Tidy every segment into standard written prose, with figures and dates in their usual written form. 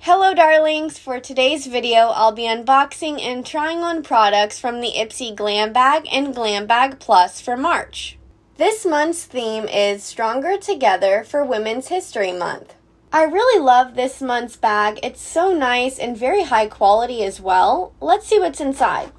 Hello darlings, for today's video I'll be unboxing and trying on products from the Ipsy Glam Bag and Glam Bag Plus for March. This month's theme is Stronger Together for Women's History Month. I really love this month's bag. It's so nice and very high quality as well. Let's see what's inside.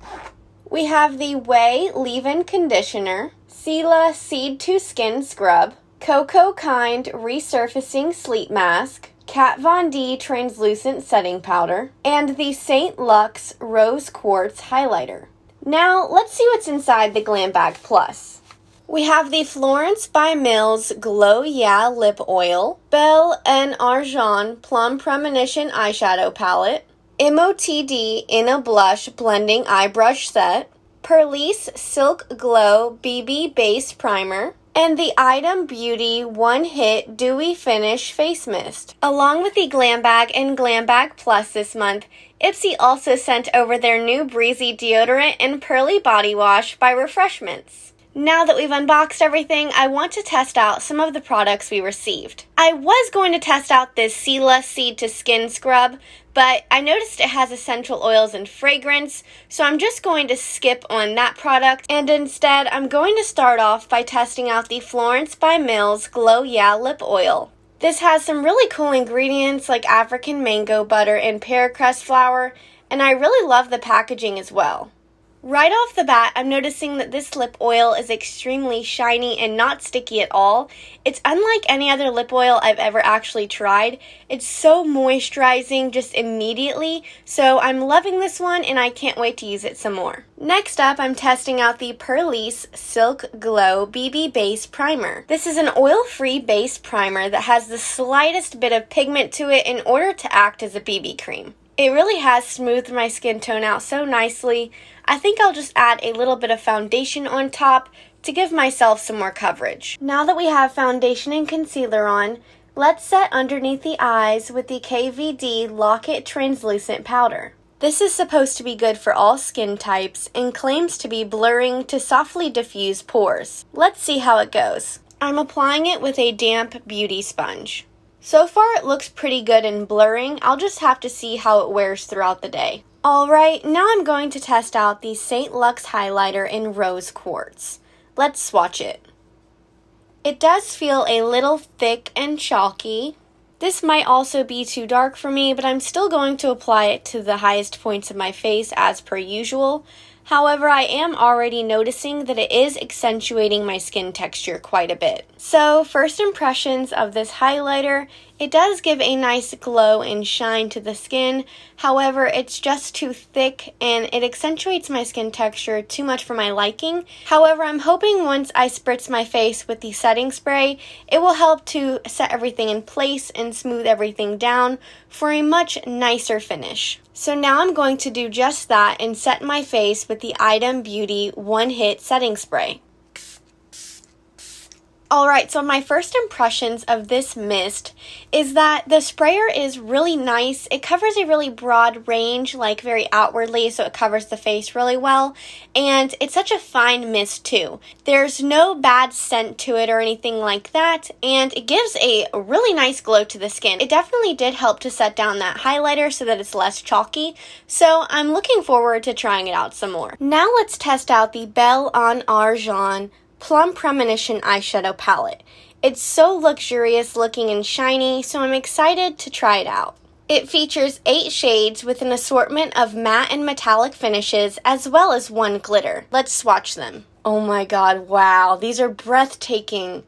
We have the Ouai Leave-In Conditioner, Cela Seed to Skin Scrub, Cocokind Resurfacing Sleep Mask, Kat Von D Translucent Setting Powder, and the St. Luxe Rose Quartz Highlighter. Now, let's see what's inside the Glam Bag Plus. We have the Florence by Mills Glow Yeah Lip Oil, Belle and Argent Plum Premonition Eyeshadow Palette, Motd In a Blush Blending Eye Brush Set, Purlisse Silk Glow BB Base Primer, and the Item Beauty One Hit Dewy Finish Face Mist. Along with the Glam Bag and Glam Bag Plus this month, Ipsy also sent over their new Breezy Deodorant and Pearly Body Wash by Refreshments. Now that we've unboxed everything, I want to test out some of the products we received. I was going to test out this Cela Seed to Skin Scrub, but I noticed it has essential oils and fragrance, so I'm just going to skip on that product, and instead I'm going to start off by testing out the Florence by Mills Glow Yeah Lip Oil. This has some really cool ingredients like African mango butter and paracress flower, and I really love the packaging as well. Right off the bat, I'm noticing that this lip oil is extremely shiny and not sticky at all. It's unlike any other lip oil I've ever actually tried. It's so moisturizing just immediately, so I'm loving this one and I can't wait to use it some more. Next up, I'm testing out the Purlisse Silk Glow BB Base Primer. This is an oil-free base primer that has the slightest bit of pigment to it in order to act as a BB cream. It really has smoothed my skin tone out so nicely. I think I'll just add a little bit of foundation on top to give myself some more coverage. Now that we have foundation and concealer on, let's set underneath the eyes with the KVD Lock-It Translucent Powder. This is supposed to be good for all skin types and claims to be blurring to softly diffuse pores. Let's see how it goes. I'm applying it with a damp beauty sponge. So far it looks pretty good in blurring. I'll just have to see how it wears throughout the day. Alright, now I'm going to test out the St. Luxe Highlighter in Rose Quartz. Let's swatch it. It does feel a little thick and chalky. This might also be too dark for me, but I'm still going to apply it to the highest points of my face as per usual. However, I am already noticing that it is accentuating my skin texture quite a bit. So, first impressions of this highlighter, it does give a nice glow and shine to the skin. However, it's just too thick and it accentuates my skin texture too much for my liking. However, I'm hoping once I spritz my face with the setting spray, it will help to set everything in place and smooth everything down for a much nicer finish. So now I'm going to do just that and set my face with the Item Beauty One Hit Setting Spray. Alright, so my first impressions of this mist is that the sprayer is really nice. It covers a really broad range, like very outwardly, so it covers the face really well. And it's such a fine mist too. There's no bad scent to it or anything like that, and it gives a really nice glow to the skin. It definitely did help to set down that highlighter so that it's less chalky, so I'm looking forward to trying it out some more. Now let's test out the Belle on Argent Plum Premonition Eyeshadow Palette. It's so luxurious looking and shiny, so I'm excited to try it out. It features 8 shades with an assortment of matte and metallic finishes as well as one glitter. Let's swatch them. Oh my god, wow, these are breathtaking.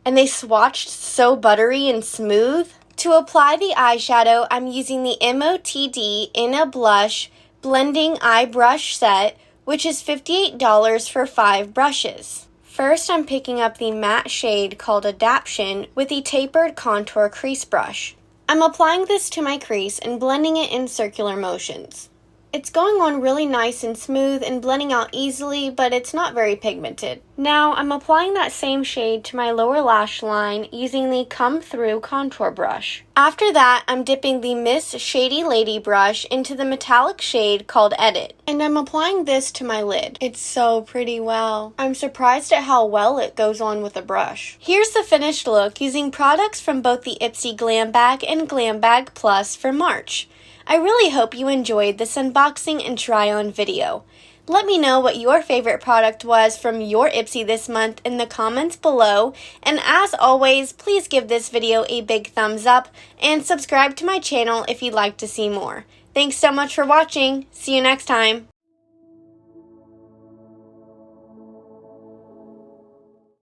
And they swatched so buttery and smooth. To apply the eyeshadow, I'm using the Motd In a Blush Blending Eye Brush Set, which is $58 for 5 brushes. First, I'm picking up the matte shade called Adaption with the tapered contour crease brush. I'm applying this to my crease and blending it in circular motions. It's going on really nice and smooth and blending out easily, but it's not very pigmented. Now I'm applying that same shade to my lower lash line using the Come Through contour brush. After that, I'm dipping the Miss Shady Lady brush into the metallic shade called Edit, and I'm applying this to my lid. It's so pretty well. I'm surprised at how well it goes on with the brush. Here's the finished look using products from both the Ipsy Glam Bag and Glam Bag Plus for March. I really hope you enjoyed this unboxing and try-on video. Let me know what your favorite product was from your Ipsy this month in the comments below, and as always, please give this video a big thumbs up and subscribe to my channel if you'd like to see more. Thanks so much for watching. See you next time.